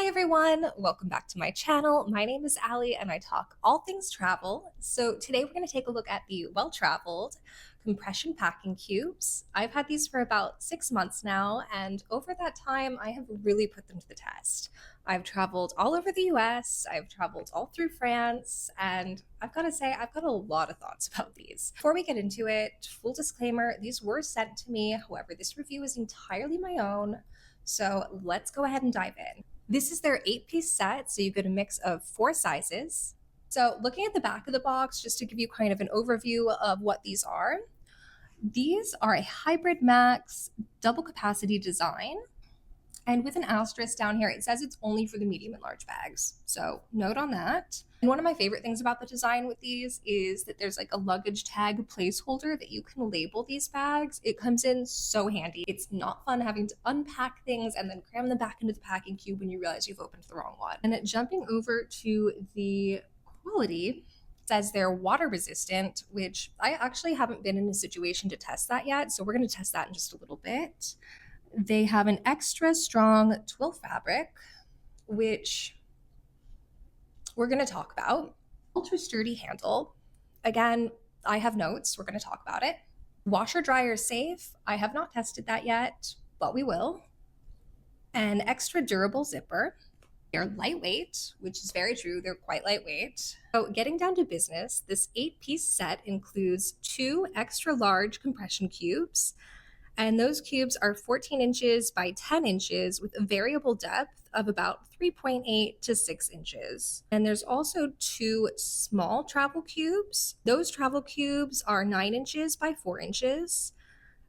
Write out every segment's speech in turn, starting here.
Hi everyone, welcome back to my channel. My name is Allie and I talk all things travel. So today we're going to take a look at the well-traveled compression packing cubes. I've had these for about 6 months now, and over that time I have really put them to the test. I've traveled all over the US, I've traveled all through France, and I've got to say I've got a lot of thoughts about these. Before we get into it, full disclaimer, these were sent to me. However, this review is entirely my own. So let's go ahead and dive in. This is their 8-piece set, so you get a mix of 4 sizes. So looking at the back of the box, just to give you kind of an overview of what these are a HybridMax double capacity design. And with an asterisk down here, it says it's only for the medium and large bags. So note on that. And one of my favorite things about the design with these is that there's like a luggage tag placeholder that you can label these bags. It comes in so handy. It's not fun having to unpack things and then cram them back into the packing cube when you realize you've opened the wrong one. And jumping over to the quality, says they're water resistant, which I actually haven't been in a situation to test that yet. So we're going to test that in just a little bit. They have an extra strong twill fabric, which we're going to talk about. Ultra sturdy handle. Again, I have notes. We're going to talk about it. Washer dryer safe. I have not tested that yet, but we will. An extra durable zipper. They're lightweight, which is very true. They're quite lightweight. So getting down to business, this 8-piece set includes 2 extra large compression cubes. And those cubes are 14 inches by 10 inches with a variable depth of about 3.8 to 6 inches. And there's also 2 small travel cubes. Those travel cubes are 9 inches by 4 inches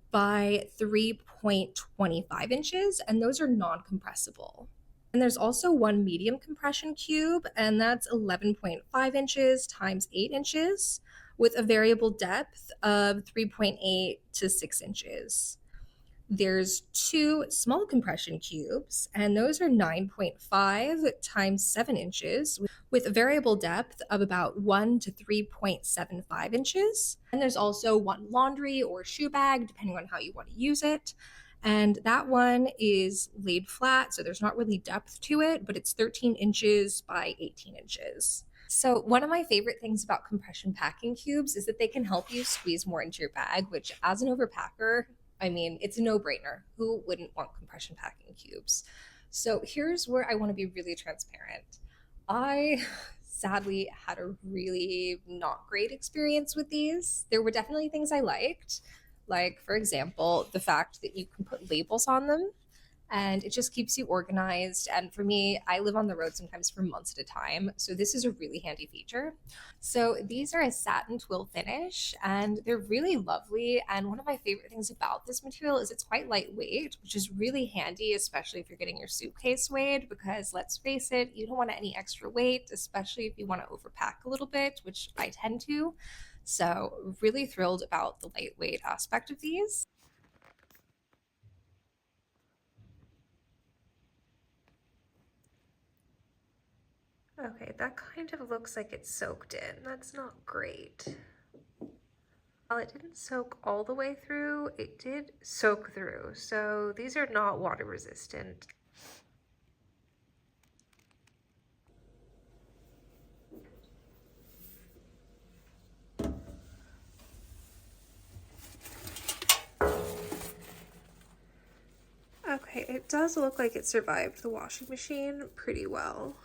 by 3.25 inches, and those are non-compressible. And there's also 1 medium compression cube, and that's 11.5 inches times 8 inches with a variable depth of 3.8 to 6 inches. There's 2 small compression cubes, and those are 9.5 times 7 inches with a variable depth of about 1 to 3.75 inches. And there's also 1 laundry or shoe bag, depending on how you want to use it. And that one is laid flat, so there's not really depth to it, but it's 13 inches by 18 inches. So one of my favorite things about compression packing cubes is that they can help you squeeze more into your bag, which as an overpacker, I mean, it's a no-brainer. Who wouldn't want compression packing cubes? So here's where I want to be really transparent. I sadly had a really not great experience with these. There were definitely things I liked, like, for example, the fact that you can put labels on them and it just keeps you organized. And for me, I live on the road sometimes for months at a time, so this is a really handy feature. So these are a satin twill finish, and they're really lovely. And one of my favorite things about this material is it's quite lightweight, which is really handy, especially if you're getting your suitcase weighed, because let's face it, you don't want any extra weight, especially if you want to overpack a little bit, which I tend to. So really thrilled about the lightweight aspect of these. Okay, that kind of looks like it's soaked in. That's not great. While it didn't soak all the way through, it did soak through. So these are not water resistant. Okay, it does look like it survived the washing machine pretty well.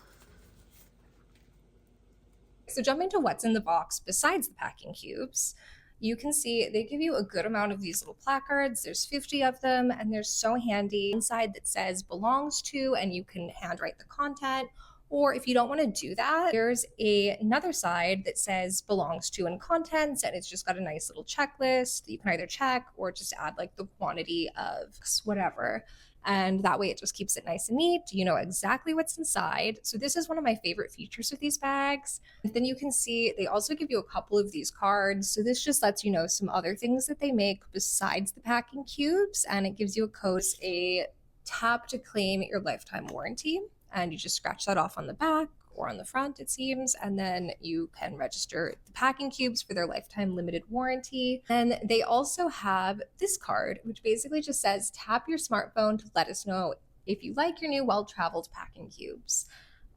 So jumping to what's in the box besides the packing cubes, you can see they give you a good amount of these little placards. There's 50 of them, and they're so handy. Inside that says belongs to, and you can handwrite the content. Or if you don't want to do that, there's another side that says belongs to and contents, and it's just got a nice little checklist that you can either check or just add like the quantity of whatever. And that way it just keeps it nice and neat. You know exactly what's inside. So this is one of my favorite features of these bags. And then you can see they also give you a couple of these cards. So this just lets you know some other things that they make besides the packing cubes. And it gives you a code, a tap to claim your lifetime warranty. And you just scratch that off on the back or on the front, it seems, and then you can register the packing cubes for their lifetime limited warranty. And they also have this card, which basically just says, tap your smartphone to let us know if you like your new well-traveled packing cubes.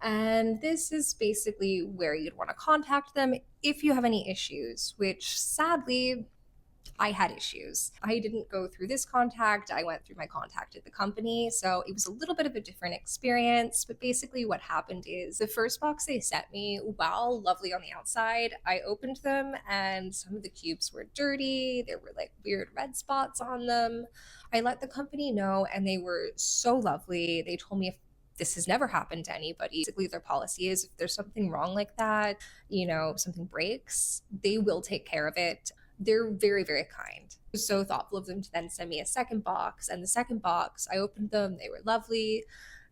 And this is basically where you'd want to contact them if you have any issues, which sadly I had issues. I didn't go through this contact. I went through my contact at the company. So it was a little bit of a different experience. But basically, what happened is the first box they sent me, while lovely on the outside, I opened them and some of the cubes were dirty. There were like weird red spots on them. I let the company know and they were so lovely. They told me if this has never happened to anybody. Basically, their policy is if there's something wrong like that, something breaks, they will take care of it. They're very, very kind. It was so thoughtful of them to then send me a second box. And the second box, I opened them, they were lovely.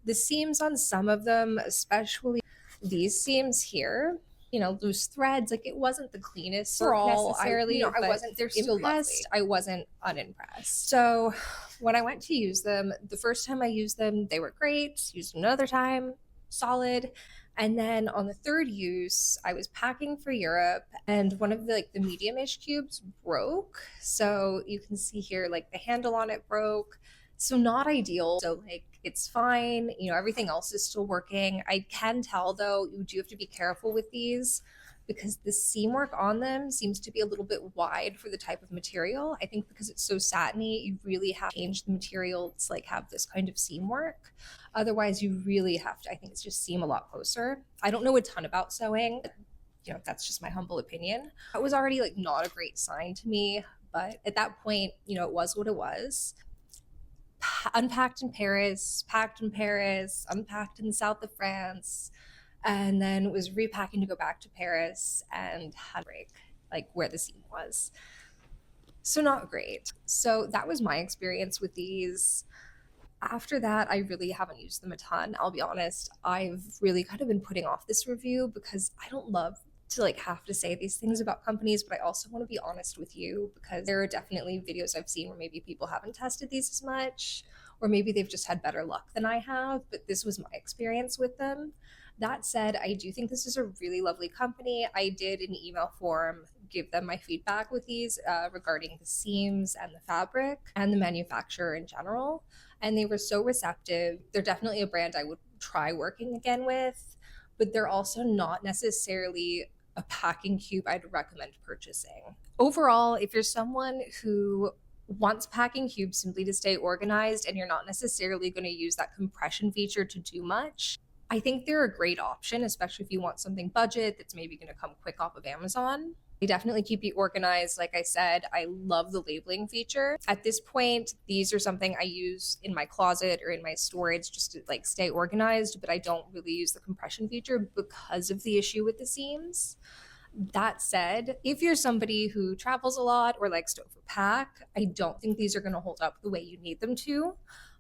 The seams on some of them, especially these seams here, loose threads, like it wasn't the cleanest necessarily. I wasn't they're still impressed. Lovely. I wasn't unimpressed. So when I went to use them, the first time I used them, they were great. Used them another time, solid. And then on the third use, I was packing for Europe and one of the medium-ish cubes broke. So you can see here, the handle on it broke. So not ideal. So it's fine. Everything else is still working. I can tell though, you do have to be careful with these because the seam work on them seems to be a little bit wide for the type of material. I think because it's so satiny, you really have to change the material to have this kind of seam work. Otherwise, you really have to, I think it's just seam a lot closer. I don't know a ton about sewing. That's just my humble opinion. It was already not a great sign to me, but at that point, it was what it was. Unpacked in Paris, packed in Paris, unpacked in the south of France, and then was repacking to go back to Paris and had a break, where the seam was. So not great. So that was my experience with these. After that, I really haven't used them a ton. I'll be honest, I've really kind of been putting off this review because I don't love to have to say these things about companies, but I also want to be honest with you because there are definitely videos I've seen where maybe people haven't tested these as much, or maybe they've just had better luck than I have, but this was my experience with them. That said, I do think this is a really lovely company. I did in email form give them my feedback with these regarding the seams and the fabric and the manufacturer in general. And they were so receptive. They're definitely a brand I would try working again with, but they're also not necessarily a packing cube I'd recommend purchasing. Overall, if you're someone who wants packing cubes simply to stay organized and you're not necessarily going to use that compression feature to do much, I think they're a great option, especially if you want something budget that's maybe going to come quick off of Amazon. They definitely keep you organized. Like I said, I love the labeling feature. At this point, these are something I use in my closet or in my storage just to stay organized, but I don't really use the compression feature because of the issue with the seams. That said, if you're somebody who travels a lot or likes to overpack, I don't think these are going to hold up the way you need them to.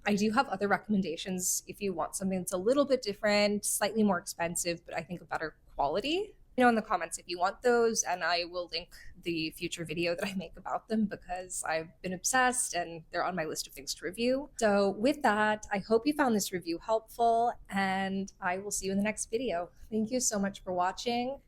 I do have other recommendations if you want something that's a little bit different, slightly more expensive, but I think a better quality. In the comments if you want those, and I will link the future video that I make about them because I've been obsessed and they're on my list of things to review. So with that, I hope you found this review helpful and I will see you in the next video. Thank you so much for watching.